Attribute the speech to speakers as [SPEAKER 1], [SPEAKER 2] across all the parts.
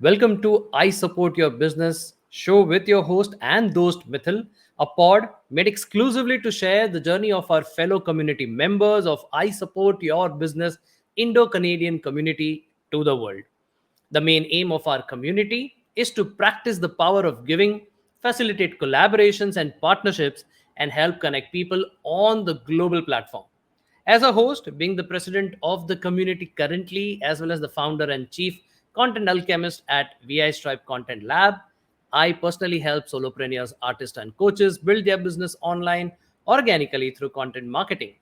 [SPEAKER 1] Welcome to I Support Your Business show with your host and host Mithil, a pod made exclusively to share the journey of our fellow community members of I Support Your Business Indo-Canadian community to the world. The main aim of our community is to practice the power of giving, facilitate collaborations and partnerships, and help connect people on the global platform. As a host, being the president of the community currently, as well as the founder and chief content alchemist at VI Stripe Content Lab, I personally help solopreneurs, artists, and coaches build their business online organically through content marketing.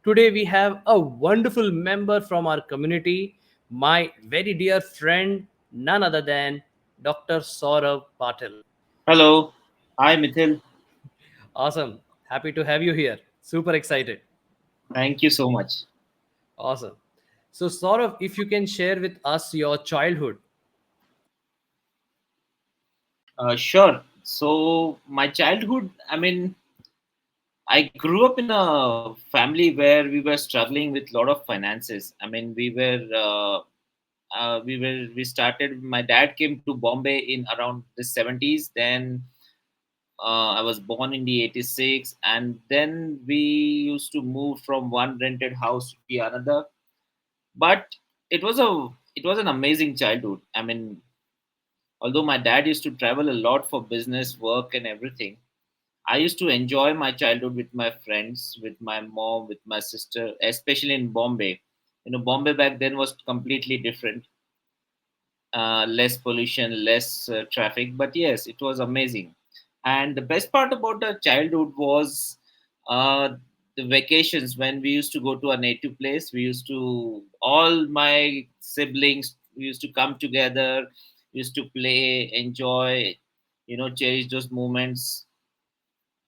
[SPEAKER 1] Today, we have a wonderful member from our community, my very dear friend, none other than Dr. Saurabh Patil.
[SPEAKER 2] Hello. Hi, Mithil.
[SPEAKER 1] Awesome. Happy to have you here. Super excited.
[SPEAKER 2] Thank you so much.
[SPEAKER 1] Awesome. So, Saurabh, if you can share with us your childhood.
[SPEAKER 2] Sure. So, my childhood, I grew up in a family where we were struggling with a lot of finances. We started, my dad came to Bombay in around the 70s. Then I was born in the 86. And then we used to move from one rented house to the another. But it was an amazing childhood. Although my dad used to travel a lot for business work and everything, I used to enjoy my childhood with my friends, with my mom, with my sister, especially in Bombay. Bombay back then was completely different. Less pollution, less traffic, but yes, it was amazing. And the best part about the childhood was uh, the vacations when we used to go to our native place. We used to, all my siblings, we used to come together, we used to play, enjoy, cherish those moments.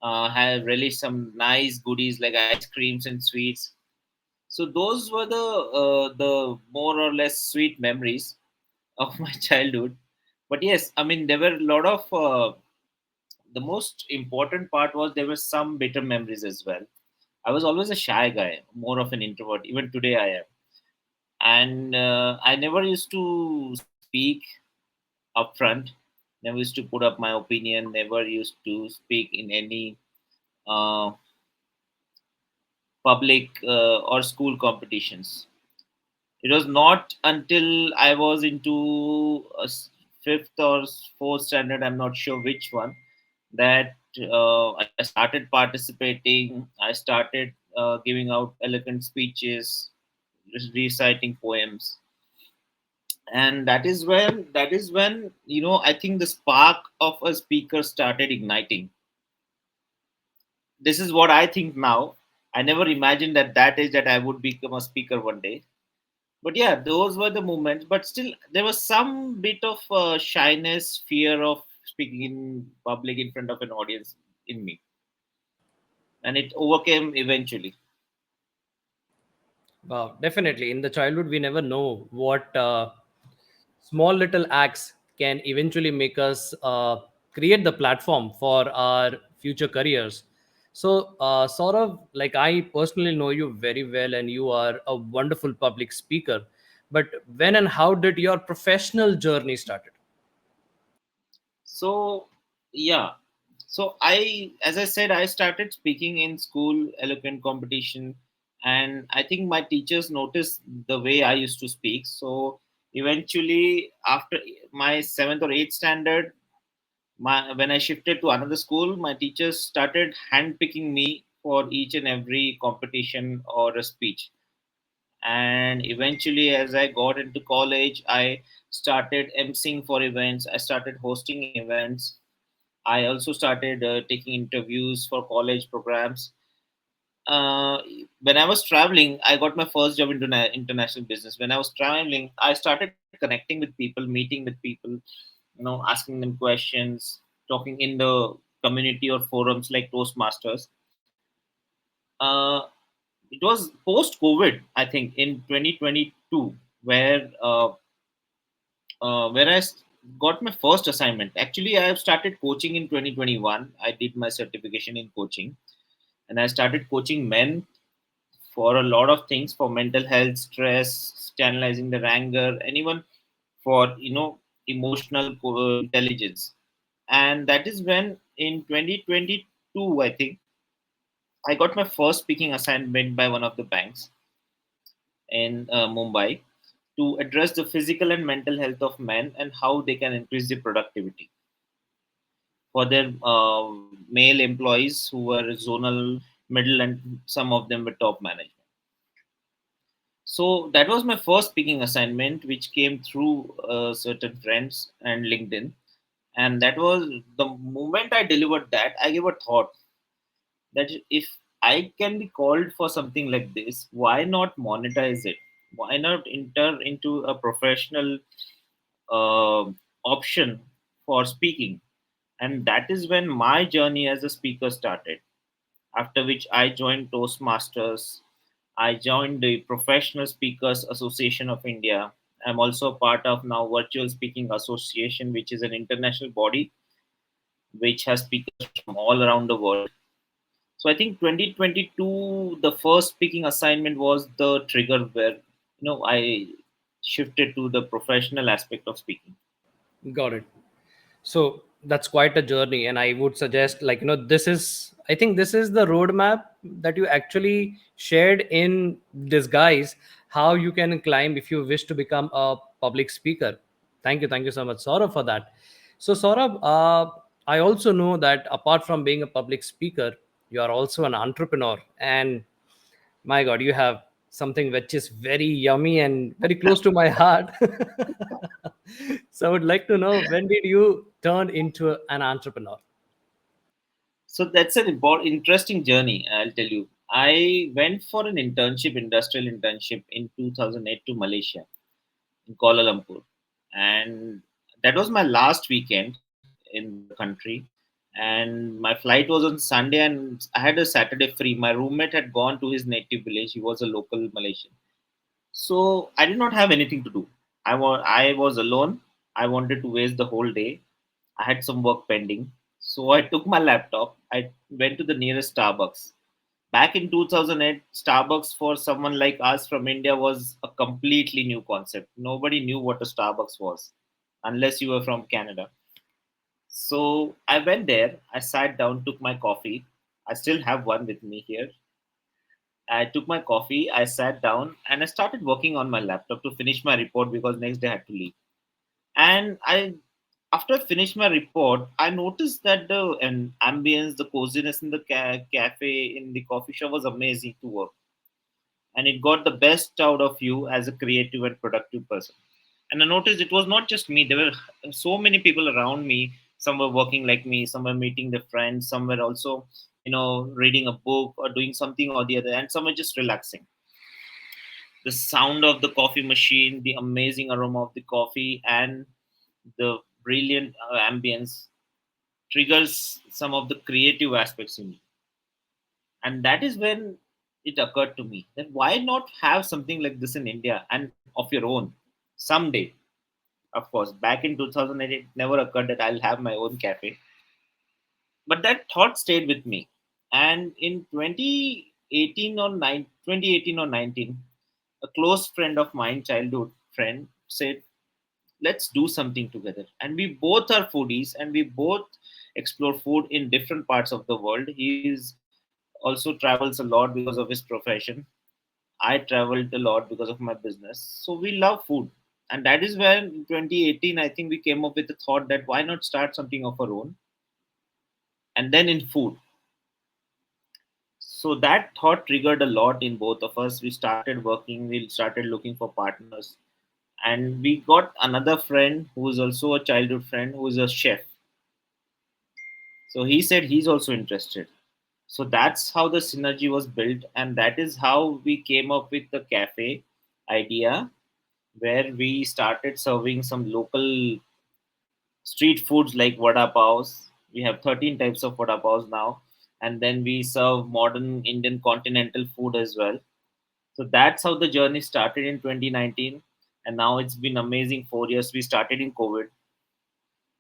[SPEAKER 2] Have really some nice goodies like ice creams and sweets. So those were the more or less sweet memories of my childhood. But yes, there were a lot of the most important part was there were some bitter memories as well. I was always a shy guy, more of an introvert. Even today, I am, and I never used to speak upfront. Never used to put up my opinion. Never used to speak in any uh, public or school competitions. It was not until I was into fifth or fourth standard, I'm not sure which one, that I started participating. I started giving out eloquent speeches, reciting poems, and that is when I think the spark of a speaker started igniting. This is what I think now. I never imagined at that age that I would become a speaker one day. But yeah, those were the moments. But still, there was some bit of shyness, fear of speaking in public in front of an audience in me, and it overcame eventually.
[SPEAKER 1] Wow, definitely. In the childhood, we never know what small little acts can eventually make us create the platform for our future careers. So, sort of like I personally know you very well, and you are a wonderful public speaker. But when and how did your professional journey started?
[SPEAKER 2] So yeah, so as I said, I started speaking in school eloquent competition, and I think my teachers noticed the way I used to speak. So eventually, after my seventh or eighth standard, when I shifted to another school, my teachers started handpicking me for each and every competition or a speech. And eventually, as I got into college, I started emceeing for events. I started hosting events. I also started taking interviews for college programs. Uh, when I was traveling, I got my first job into international business. When I was traveling, I started connecting with people, meeting with people, asking them questions, talking in the community or forums like Toastmasters. Uh, it was post COVID, I think, in 2022, where got my first assignment. Actually, I have started coaching in 2021. I did my certification in coaching, and I started coaching men for a lot of things, for mental health, stress, channelizing their anger, and even for emotional intelligence. And that is when in 2022, I think, I got my first speaking assignment by one of the banks in Mumbai to address the physical and mental health of men and how they can increase the productivity for their male employees who were zonal, middle, and some of them were top management. So that was my first speaking assignment, which came through certain friends and LinkedIn. And that was the moment I delivered that, I gave a thought that if I can be called for something like this, why not monetize it? Why not enter into a professional uh, option for speaking? And that is when my journey as a speaker started. After which I joined Toastmasters. I joined the Professional Speakers Association of India. I'm also part of now Virtual Speaking Association, which is an international body which has speakers from all around the world. So I think 2022, the first speaking assignment was the trigger where I shifted to the professional aspect of speaking.
[SPEAKER 1] Got it. So that's quite a journey, and I would suggest, like, this is, I think this is the roadmap that you actually shared in disguise, how you can climb if you wish to become a public speaker. Thank you so much, Saurabh, for that. So Saurabh, I also know that apart from being a public speaker, you are also an entrepreneur, and my God, you have something which is very yummy and very close to my heart. So I would like to know, when did you turn into an entrepreneur?
[SPEAKER 2] So that's an interesting journey, I'll tell you. I went for an internship, industrial internship in 2008 to Malaysia, in Kuala Lumpur. And that was my last weekend in the country. And my flight was on Sunday, and I had a Saturday free. My roommate had gone to his native village. He was a local Malaysian. So I did not have anything to do. I was alone. I wanted to waste the whole day. I had some work pending. So I took my laptop. I went to the nearest Starbucks. Back in 2008, Starbucks for someone like us from India was a completely new concept. Nobody knew what a Starbucks was unless you were from Canada. So I went there, I sat down, took my coffee. I still have one with me here. I took my coffee, I sat down, and I started working on my laptop to finish my report because next day I had to leave. And after I finished my report, I noticed that the ambience, the coziness in the cafe, in the coffee shop was amazing to work, and it got the best out of you as a creative and productive person. And I noticed it was not just me. There were so many people around me. Some were working like me, some were meeting their friends, some were also reading a book or doing something or the other, and some were just relaxing. The sound of the coffee machine, the amazing aroma of the coffee, and the brilliant ambience triggers some of the creative aspects in me. And that is when it occurred to me that why not have something like this in India and of your own someday. Of course, back in 2008, it never occurred that I'll have my own cafe. But that thought stayed with me. And in 2018 or 19, a close friend of mine, childhood friend, said, let's do something together. And we both are foodies, and we both explore food in different parts of the world. He is also travels a lot because of his profession. I traveled a lot because of my business. So we love food. And that is when in 2018, I think we came up with the thought that why not start something of our own, and then in food. So that thought triggered a lot in both of us. We started working, we started looking for partners. And we got another friend who is also a childhood friend who is a chef. So he said he's also interested. So that's how the synergy was built. And that is how we came up with the cafe idea, where we started serving some local street foods like vada paos. We have 13 types of vada paos now. And then we serve modern Indian continental food as well. So that's how the journey started in 2019. And now it's been amazing 4 years. We started in COVID.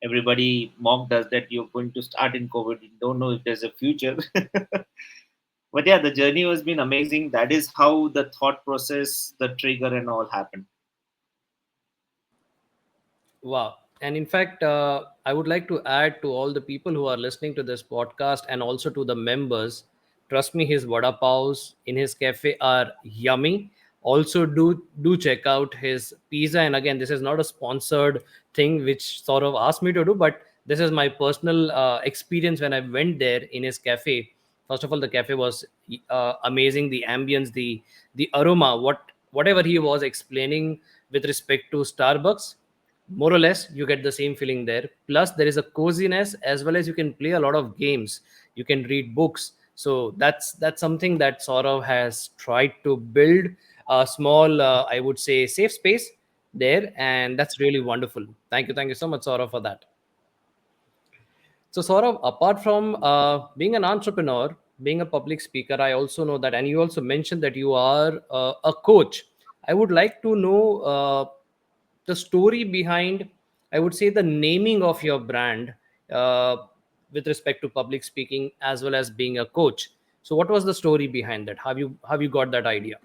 [SPEAKER 2] Everybody mocked us that you're going to start in COVID. You don't know if there's a future. But yeah, the journey has been amazing. That is how the thought process, the trigger, and all happened.
[SPEAKER 1] Wow. And in fact, I would like to add to all the people who are listening to this podcast and also to the members, trust me, his vada paos in his cafe are yummy. Also, do check out his pizza. And again, this is not a sponsored thing which sort of asked me to do, but this is my personal experience when I went there in his cafe. First of all, the cafe was amazing. The ambience, the aroma, whatever he was explaining with respect to Starbucks, more or less you get the same feeling there. Plus there is a coziness, as well as you can play a lot of games, you can read books. So that's something that Saurav has tried to build, a small I would say safe space there, and that's really wonderful. Thank you so much, Saurav, for that. So, Saurabh, apart from being an entrepreneur, being a public speaker, I also know that, and you also mentioned that you are a coach. I would like to know the story behind, I would say, the naming of your brand uh, with respect to public speaking as well as being a coach. So, what was the story behind that? Have you got that idea?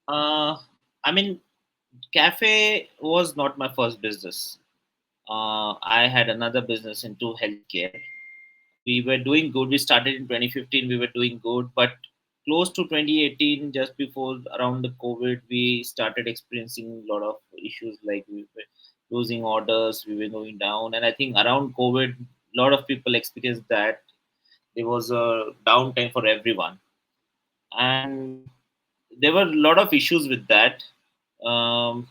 [SPEAKER 2] Uh, I mean, cafe was not my first business. I had another business into healthcare. We were doing good. We started in 2015. We were doing good, but close to 2018, just before around the COVID, we started experiencing a lot of issues. Like we were losing orders, we were going down, and I think around COVID, a lot of people experienced that. There was a downtime for everyone, and there were a lot of issues with that. Um,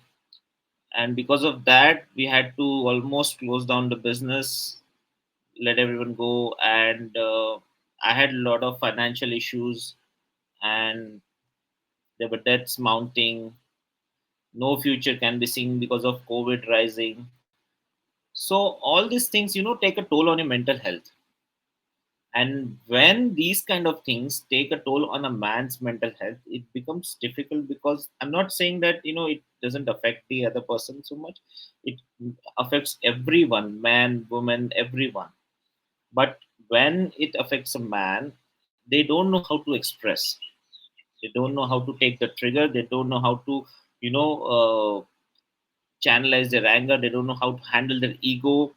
[SPEAKER 2] and because of that, we had to almost close down the business, let everyone go, and I had a lot of financial issues, and there were debts mounting. No future can be seen because of COVID rising. So all these things, take a toll on your mental health. And when these kind of things take a toll on a man's mental health, it becomes difficult, because I'm not saying that it doesn't affect the other person so much. It affects everyone, man, woman, everyone. But when it affects a man, they don't know how to express. They don't know how to take the trigger. They don't know how to, you know, channelize their anger. They don't know how to handle their ego.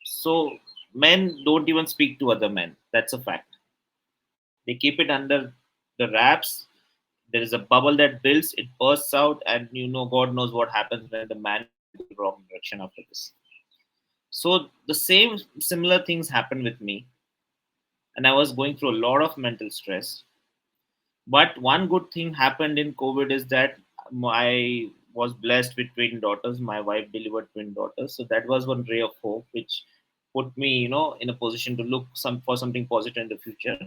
[SPEAKER 2] So men don't even speak to other men. That's a fact. They keep it under the wraps. There is a bubble that builds, it bursts out, and God knows what happens when the man goes into the wrong direction after this. So the same similar things happened with me, and I was going through a lot of mental stress. But one good thing happened in COVID is that I was blessed with twin daughters. My wife delivered twin daughters, so that was one ray of hope, which put me, in a position to look for something positive in the future.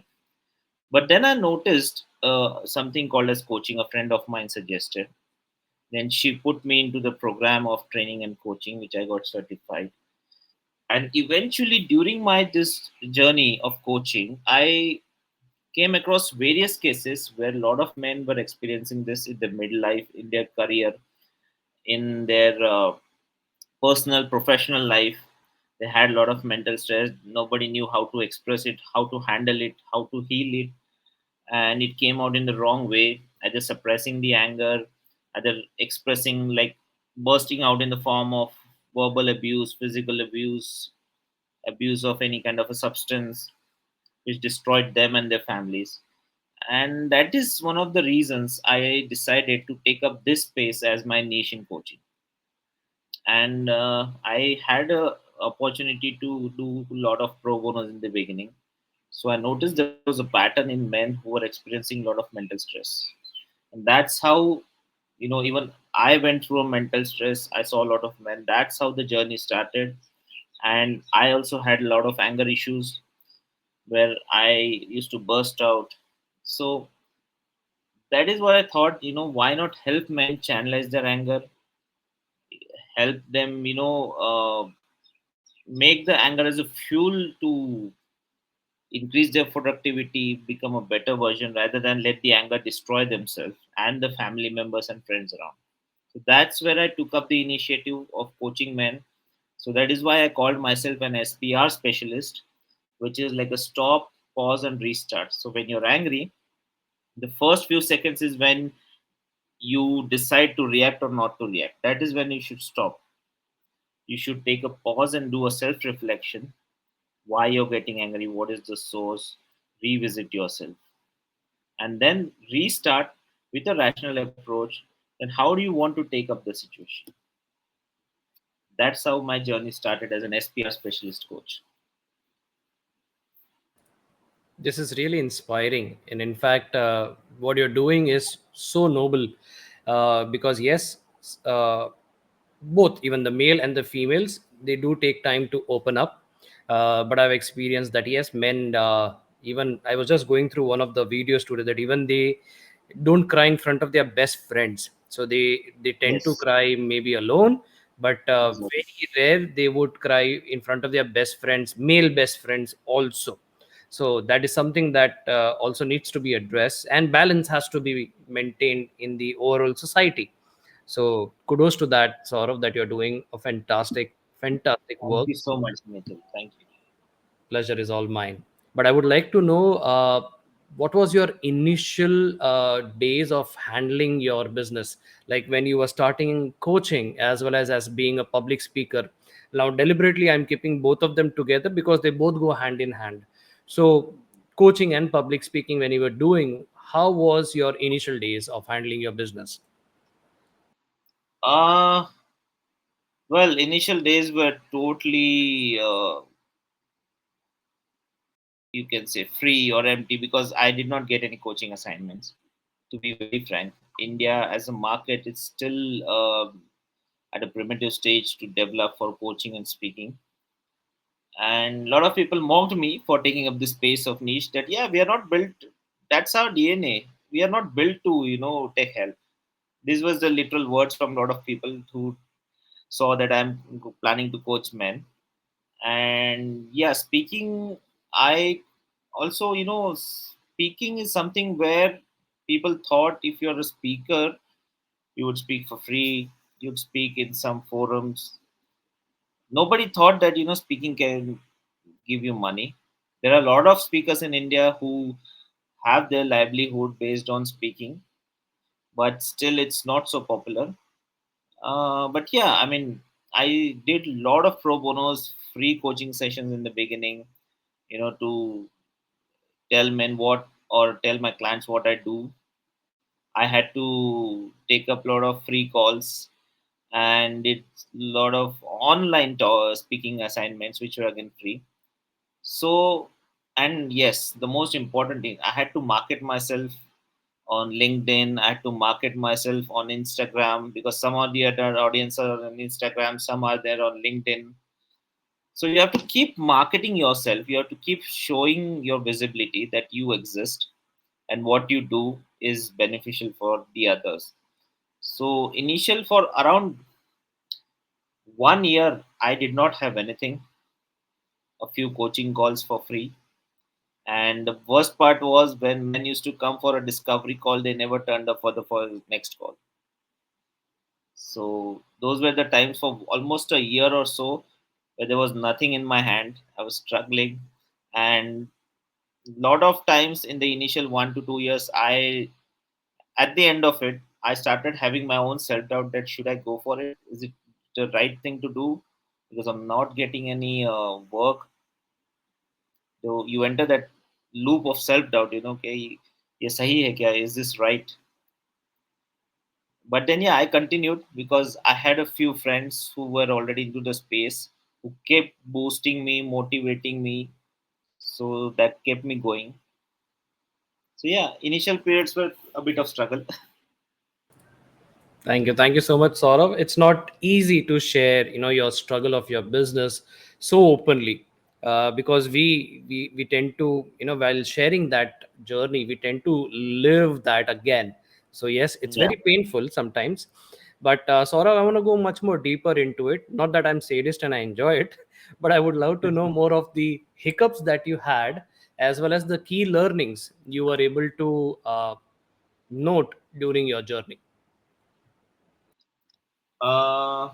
[SPEAKER 2] But then I noticed something called as coaching. A friend of mine suggested. Then she put me into the program of training and coaching, which I got certified. And eventually, during my this journey of coaching, I came across various cases where a lot of men were experiencing this in their midlife, in their career, in their personal, professional life. They had a lot of mental stress. Nobody knew how to express it, how to handle it, how to heal it. And it came out in the wrong way, either suppressing the anger, either expressing, like bursting out in the form of verbal abuse, physical abuse, abuse of any kind of a substance, which destroyed them and their families. And that is one of the reasons I decided to take up this space as my niche in coaching. And I had a opportunity to do a lot of pro bonos in the beginning. So I noticed there was a pattern in men who were experiencing a lot of mental stress, and that's how, even I went through a mental stress. I saw a lot of men. That's how the journey started. And I also had a lot of anger issues where I used to burst out. So that is what I thought, why not help men channelize their anger, help them, make the anger as a fuel to increase their productivity, become a better version, rather than let the anger destroy themselves and the family members and friends around. So that's where I took up the initiative of coaching men. So that is why I called myself an SPR specialist, which is like a stop, pause, and restart. So when you're angry, the first few seconds is when you decide to react or not to react. That is when you should stop. You should take a pause and do a self reflection. Why you're getting angry? What is the source? Revisit yourself and then restart with a rational approach. Then, how do you want to take up the situation? That's how my journey started as an SPR specialist coach.
[SPEAKER 1] This is really inspiring, and in fact, what you're doing is so noble, because yes, uh, both, even the male and the females, they do take time to open up. But I've experienced that yes, men, even I was just going through one of the videos today, that even they don't cry in front of their best friends, so they tend to
[SPEAKER 2] Yes,
[SPEAKER 1] cry maybe alone, but
[SPEAKER 2] exactly.
[SPEAKER 1] very rare they would cry in front of their best friends, male best friends also. So that is something that also needs to be addressed, and balance has to be maintained in the overall society. So kudos to that, Saurav, that you're doing a fantastic
[SPEAKER 2] Thank
[SPEAKER 1] work.
[SPEAKER 2] you so much, Mitchell. Thank you.
[SPEAKER 1] Pleasure is all mine. But I would like to know, what was your initial days of handling your business, like when you were starting coaching as well as being a public speaker. Now, deliberately, I'm keeping both of them together because they both go hand in hand. So, coaching and public speaking, when you were doing, how was your initial days of handling your business?
[SPEAKER 2] Uh, well, initial days were totally, you can say, free or empty because I did not get any coaching assignments. To be very frank, India as a market is still at a primitive stage to develop for coaching and speaking. And a lot of people mocked me for taking up this space of niche that, yeah, we are not built, that's our DNA. We are not built to, take help. This was the literal words from a lot of people who saw that I'm planning to coach men. And yeah, speaking, I also, speaking is something where people thought if you're a speaker, you would speak for free, you'd speak in some forums. Nobody thought that, speaking can give you money. There are a lot of speakers in India who have their livelihood based on speaking, but still it's not so popular. But yeah, I mean, I did a lot of pro bonos, free coaching sessions in the beginning, to tell men what or tell my clients what I do. I had to take up a lot of free calls and did a lot of online speaking assignments, which were again free. So, and yes, the most important thing, I had to market myself on LinkedIn. I had to market myself on Instagram because some of the other audience are on Instagram, some are there on LinkedIn. So you have to keep marketing yourself. You have to keep showing your visibility that you exist and what you do is beneficial for the others. So initial for around 1 year, I did not have anything. A few coaching calls for free. And the worst part was when men used to come for a discovery call, they never turned up for the next call. So those were the times for almost a year or so where there was nothing in my hand. I was struggling, and lot of times in the initial 1 to 2 years, I at the end of it, I started having my own self doubt that should I go for it? Is it the right thing to do? Because I'm not getting any work. So you enter that loop of self doubt. Okay, ये सही है क्या? Is this right? But then yeah, I continued because I had a few friends who were already into the space who kept boosting me, motivating me. So that kept me going. So yeah, initial periods were a bit of struggle.
[SPEAKER 1] Thank you so much, Saurav. It's not easy to share, your struggle of your business so openly, because we tend to, while sharing that journey, we tend to live that again. So yes, it's
[SPEAKER 2] Yeah.
[SPEAKER 1] very painful sometimes. But Saurav, I want to go much more deeper into it. Not that I'm sadist and I enjoy it, but I would love to know more of the hiccups that you had, as well as the key learnings you were able to note during your journey.
[SPEAKER 2] Uh,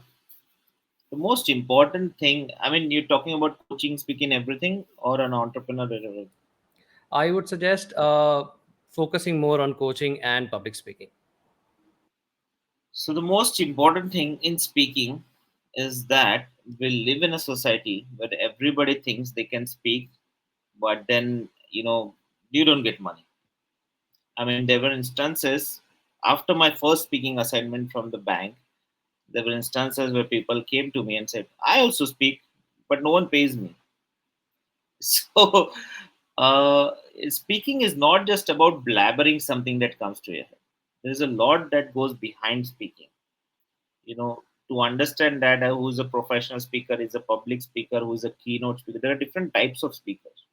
[SPEAKER 2] the most important thing, I mean, you're talking about coaching, speaking, everything, or an entrepreneur level?
[SPEAKER 1] I would suggest focusing more on coaching and public speaking.
[SPEAKER 2] So the most important thing in speaking is that we live in a society where everybody thinks they can speak, but then you don't get money. I mean, there were instances after my first speaking assignment from the bank. There were instances where people came to me and said, "I also speak, but no one pays me." So, uh, speaking is not just about blabbering something that comes to your head. There's a lot that goes behind speaking. To understand that who's a professional speaker, is a public speaker, who's a keynote speaker. There are different types of speakers.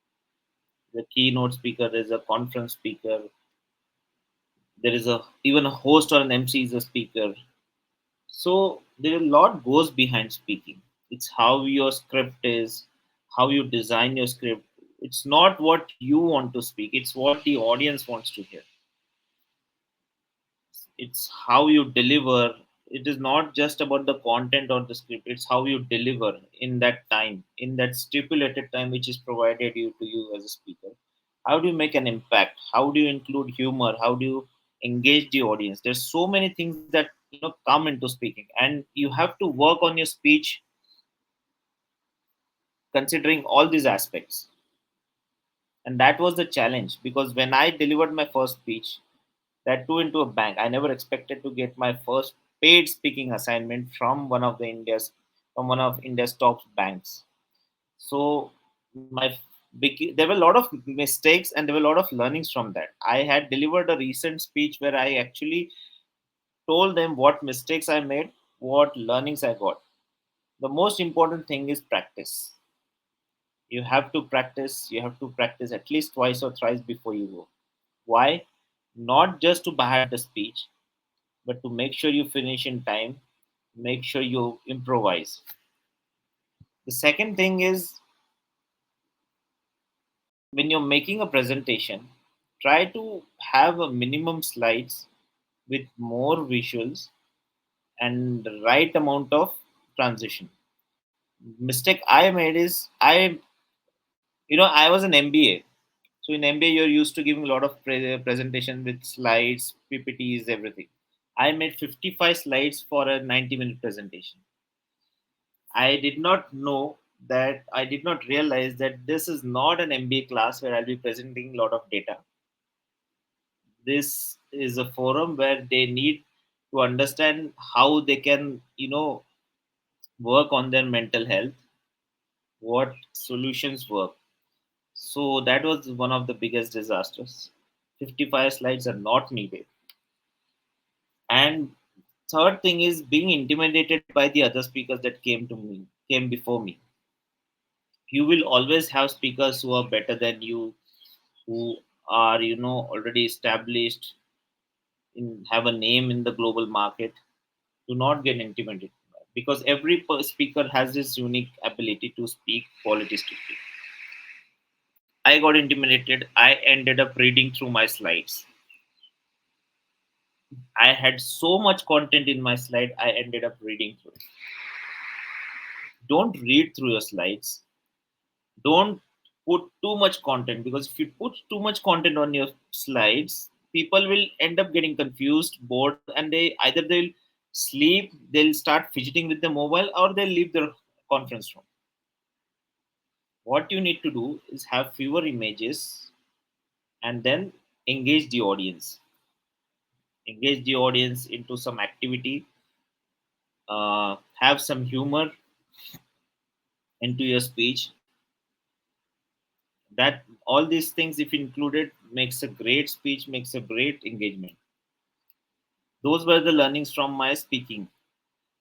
[SPEAKER 2] The keynote speaker, there's a conference speaker, there is a even a host or an MC is a speaker. So there a lot goes behind speaking. It's how your script is, how you design your script. It's not what you want to speak, it's what the audience wants to hear. It's how you deliver. It is not just about the content or the script, it's how you deliver in that time, in that stipulated time which is provided to you as a speaker. How do you make an impact? How do you include humor? How do you engage the audience? There's so many things that come into speaking, and you have to work on your speech considering all these aspects. And that was the challenge, because when I delivered my first speech, that too into a bank, I never expected to get my first paid speaking assignment from one of India's top banks. So there were a lot of mistakes and there were a lot of learnings from that. I had delivered a recent speech where I actually told them what mistakes I made, what learnings I got. The most important thing is practice. You have to practice. You have to practice at least twice or thrice before you go. Why? Not just to bahad the speech, but to make sure you finish in time, make sure you improvise. The second thing is, when you're making a presentation, try to have a minimum slides with more visuals and the right amount of transition. Mistake I made is, I was an MBA. So in MBA, you're used to giving a lot of presentation with slides, PPTs, everything. I made 55 slides for a 90-minute presentation. I did not know that, I did not realize that this is not an MBA class where I'll be presenting a lot of data. This is a forum where they need to understand how they can, work on their mental health, what solutions work. So that was one of the biggest disasters. 55 slides are not needed. And third thing is being intimidated by the other speakers that came before me. You will always have speakers who are better than you, who are already established, have a name in the global market. Do not get intimidated, because every speaker has this unique ability to speak quality speaking. I got intimidated. I ended up reading through my slides. I had so much content in my slide, I ended up reading through it. Don't read through your slides. Don't put too much content, because if you put too much content on your slides, people will end up getting confused, bored, and they'll sleep, they'll start fidgeting with the mobile, or they'll leave the conference room. What you need to do is have fewer images and then engage the audience. Engage the audience into some activity. Have some humor into your speech. That all these things, if included, makes a great speech, makes a great engagement. Those were the learnings from my speaking.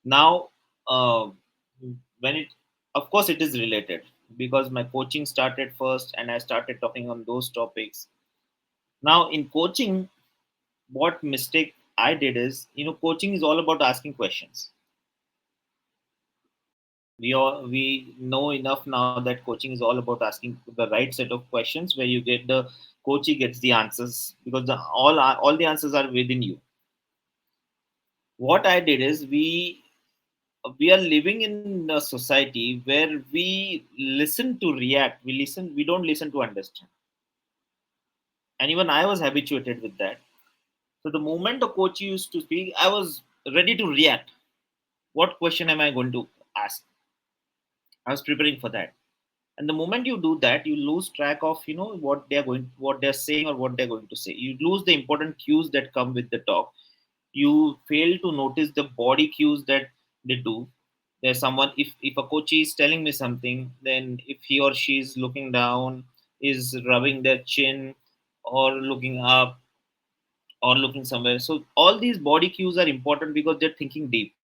[SPEAKER 2] Now, when it, of course, it is related, because my coaching started first, and I started talking on those topics. Now, in coaching, what mistake I did is, coaching is all about asking questions. We know enough now that coaching is all about asking the right set of questions, where you get the coachee gets the answers, because all the answers are within you. What I did is, we are living in a society where we listen to react. We don't listen to understand. And even I was habituated with that. So the moment a coach used to speak, I was ready to react. What question am I going to ask? I was preparing for that. And the moment you do that, you lose track of what they're saying or what they're going to say. You lose the important cues that come with the talk. You fail to notice the body cues that they do. There's someone, if a coach is telling me something, then if he or she is looking down, is rubbing their chin, or looking up, or looking somewhere. So all these body cues are important because they're thinking deep.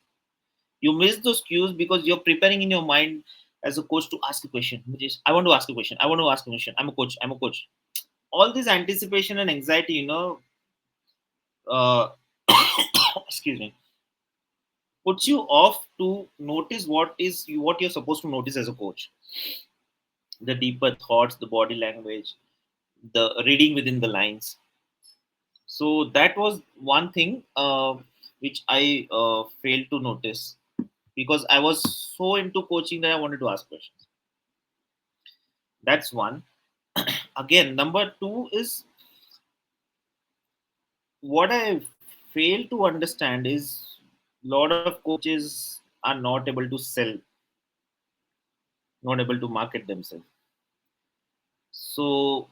[SPEAKER 2] You miss those cues because you're preparing in your mind as a coach to ask a question, which is, I want to ask a question, I want to ask a question, I'm a coach, I'm a coach. All this anticipation and anxiety, uh, excuse me, puts you off to notice what you're supposed to notice as a coach. The deeper thoughts, the body language, the reading within the lines. So that was one thing which I failed to notice because I was so into coaching that I wanted to ask questions. That's one. Again, number two is, what I fail to understand is, a lot of coaches are not able to sell, not able to market themselves. So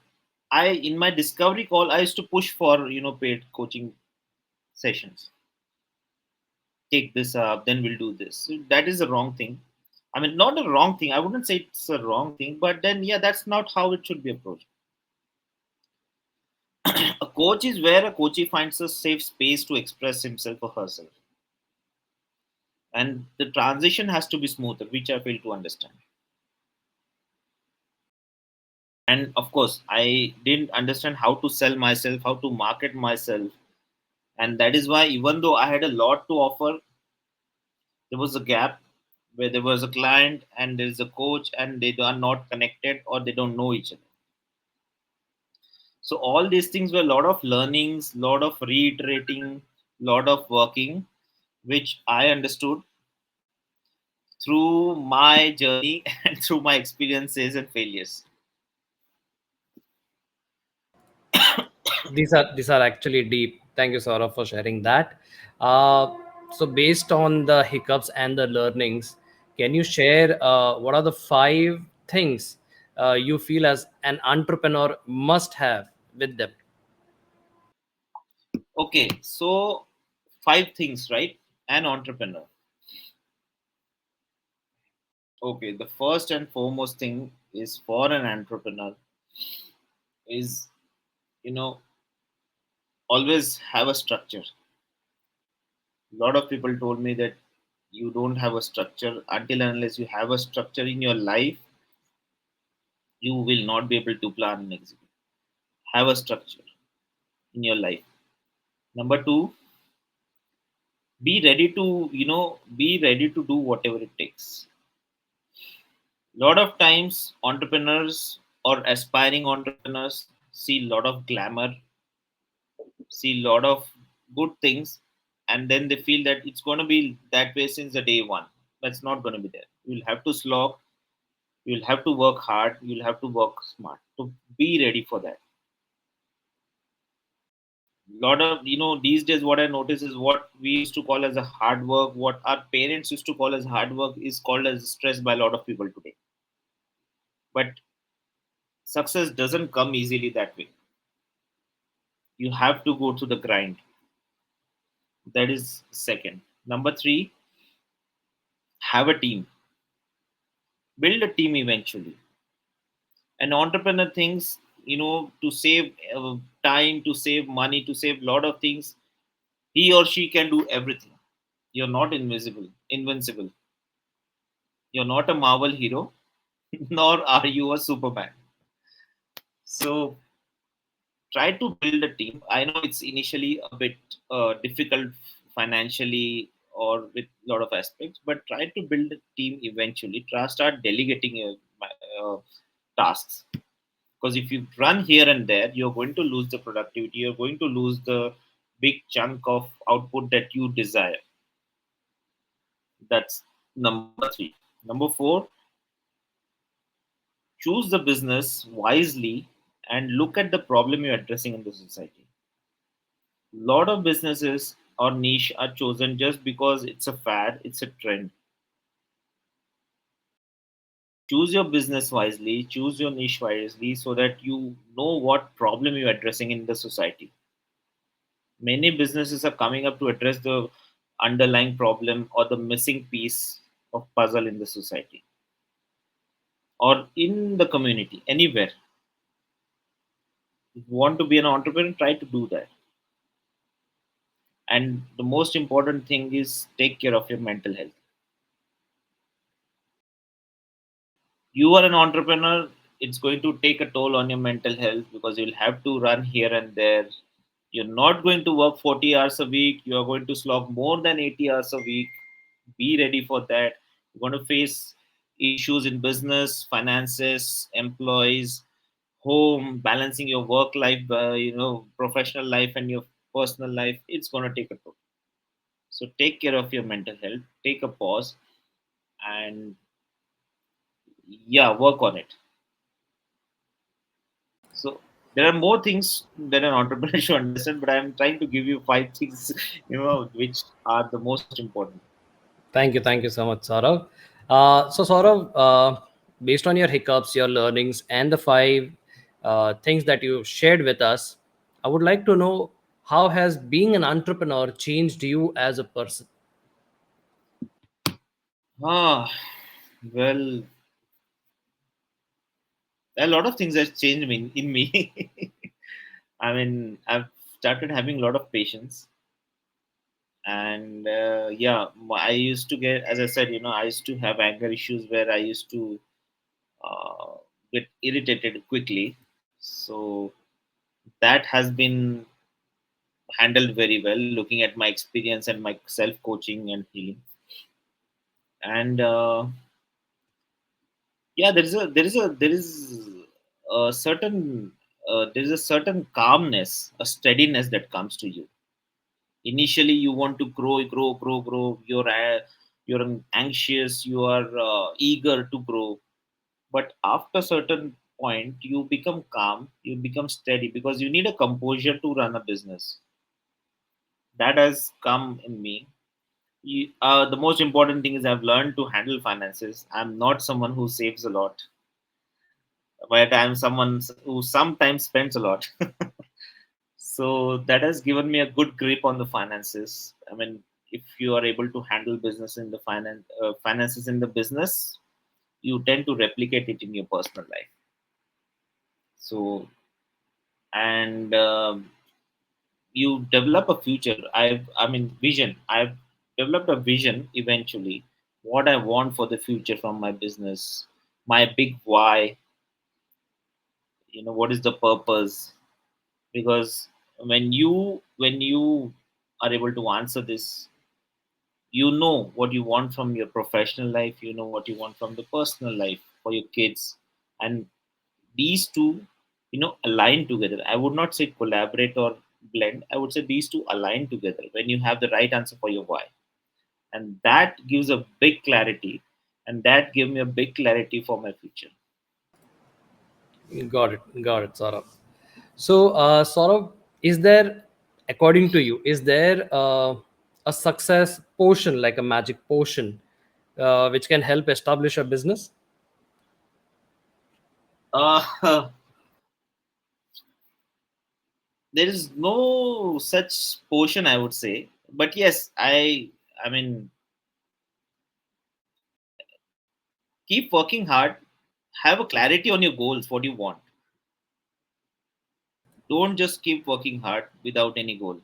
[SPEAKER 2] I, in my discovery call, I used to push for paid coaching sessions. Take this up, then we'll do this. So that is a wrong thing. I mean, not a wrong thing. I wouldn't say it's a wrong thing, but then yeah, that's not how it should be approached. A coach is where a coachee finds a safe space to express himself or herself, and the transition has to be smoother, which I fail to understand. And of course, I didn't understand how to sell myself, how to market myself, and that is why, even though I had a lot to offer, there was a gap where there was a client and there is a coach, and they are not connected or they don't know each other. So all these things were a lot of learnings, lot of reiterating, lot of working, which I understood through my journey and through my experiences and failures.
[SPEAKER 1] These are actually deep. Thank you, Saurabh, for sharing that. So based on the hiccups and the learnings, can you share what are the 5 things you feel as an entrepreneur must have with them?
[SPEAKER 2] Okay, so five things, right? An entrepreneur. Okay, the first and foremost thing is, for an entrepreneur is, you know always have a structure. A lot of people told me that you don't have a structure. Until and unless you have a structure in your life, you will not be able to plan and execute. Have a structure in your life. Number two, be ready to do whatever it takes. A lot of times entrepreneurs or aspiring entrepreneurs see a lot of glamour, see a lot of good things, and then they feel that it's going to be that way since the day one. That's not going to be there. You'll have to slog, you'll have to work hard, you'll have to work smart to be ready for that. Lot of, these days what I notice is, what we used to call as a hard work, what our parents used to call as hard work, is called as stress by a lot of people today. But success doesn't come easily that way. You have to go through the grind. That is second. Number three, have a team. Build a team eventually. An entrepreneur thinks, to save time, to save money, to save a lot of things, he or she can do everything. You're not invincible. You're not a Marvel hero, nor are you a Superman. So try to build a team. I know it's initially a bit difficult financially or with a lot of aspects, but try to build a team eventually. Start delegating uh, tasks. Because if you run here and there, you're going to lose the productivity. You're going to lose the big chunk of output that you desire. That's number three. Number four, choose the business wisely and look at the problem you're addressing in the society. A lot of businesses or niche are chosen just because it's a fad, it's a trend. Choose your business wisely, choose your niche wisely, so that you know what problem you're addressing in the society. Many businesses are coming up to address the underlying problem or the missing piece of puzzle in the society or in the community, anywhere. If you want to be an entrepreneur, try to do that. And the most important thing is take care of your mental health. You are an entrepreneur, it's going to take a toll on your mental health because you'll have to run here and there. You're not going to work 40 hours a week, you are going to slog more than 80 hours a week. Be ready for that. You're going to face issues in business, finances, employees, home, balancing your work life, professional life and your personal life. It's going to take a toll. So take care of your mental health, take a pause, and yeah, work on it. So there are more things that an entrepreneur should understand, but I'm trying to give you five things, which are the most important.
[SPEAKER 1] Thank you so much, Saurav. So, Saurav, based on your hiccups, your learnings, and the five things that you shared with us, I would like to know how has being an entrepreneur changed you as a person?
[SPEAKER 2] Ah, well, a lot of things have changed in me. I mean, I've started having a lot of patience, and yeah, I used to get, as I said, I used to have anger issues where I used to uh, get irritated quickly. So that has been handled very well, looking at my experience and my self coaching and healing. And yeah, there is a certain calmness, a steadiness that comes to you. Initially you want to grow. You're anxious, you are eager to grow, but after certain point you become calm, you become steady, because you need a composure to run a business. That has come in me. The most important thing is I've learned to handle finances. I'm not someone who saves a lot, but I'm someone who sometimes spends a lot. So that has given me a good grip on the finances. I mean, if you are able to handle business in the finances in the business, you tend to replicate it in your personal life. So, and you develop a future. I mean, vision. I've developed a vision eventually, what I want for the future from my business, my big why. What is the purpose? Because when you are able to answer this, you know what you want from your professional life, you know what you want from the personal life for your kids, and these two align together. I would not say collaborate or blend, I would say these two align together when you have the right answer for your why, and that gives a big clarity, and that gave me a big clarity for my future.
[SPEAKER 1] Got it, Saurabh. So, Saurabh, is there, according to you, is there a success potion, like a magic potion, which can help establish a business?
[SPEAKER 2] uh, there is no such portion, I would say, but yes, I mean, keep working hard, have a clarity on your goals, what you want. Don't just keep working hard without any goal.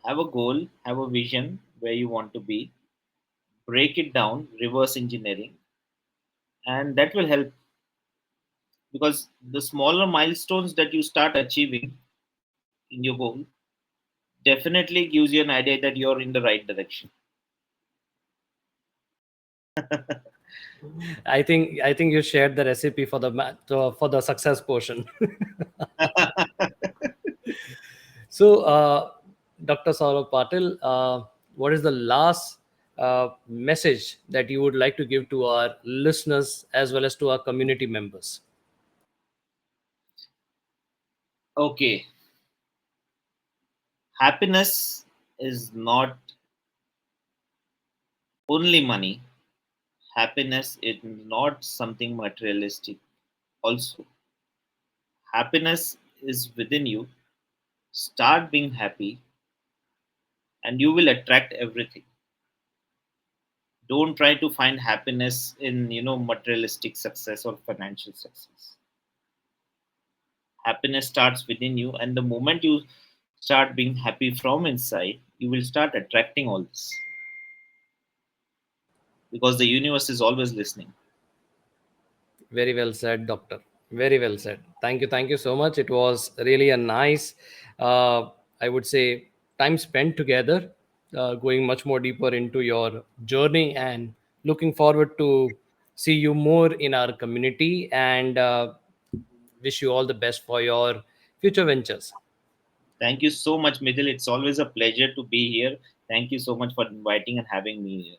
[SPEAKER 2] Have a goal, have a vision where you want to be, break it down, reverse engineering, and that will help, because the smaller milestones that you start achieving in your goal definitely gives you an idea that you're in the right direction.
[SPEAKER 1] I think you shared the recipe for the for the success portion. So, Dr. Saurabh Patil, what is the last message that you would like to give to our listeners as well as to our community members?
[SPEAKER 2] Okay, happiness is not only money. Happiness is not something materialistic. Also, happiness is within you. Start being happy, and you will attract everything. Don't try to find happiness in materialistic success or financial success. Happiness starts within you, and the moment you start being happy from inside, you will start attracting all this, because the universe is always listening.
[SPEAKER 1] Very well said, doctor. Very well said. Thank you. Thank you so much. It was really a nice, I would say, time spent together, going much more deeper into your journey, and looking forward to see you more in our community, and wish you all the best for your future ventures.
[SPEAKER 2] Thank you so much, Midil. It's always a pleasure to be here. Thank you so much for inviting and having me here.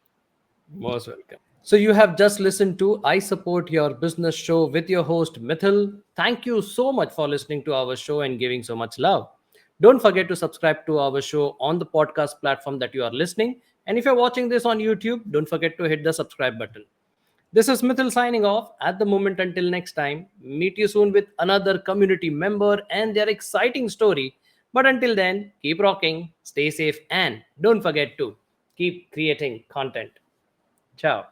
[SPEAKER 1] Most welcome. So you have just listened to I Support Your Business show with your host Mithil. Thank you so much for listening to our show and giving so much love. Don't forget to subscribe to our show on the podcast platform that you are listening. And if you're watching this on YouTube, don't forget to hit the subscribe button. This is Mithil signing off at the moment. Until next time, meet you soon with another community member and their exciting story. But until then, keep rocking, stay safe, and don't forget to keep creating content. Ciao.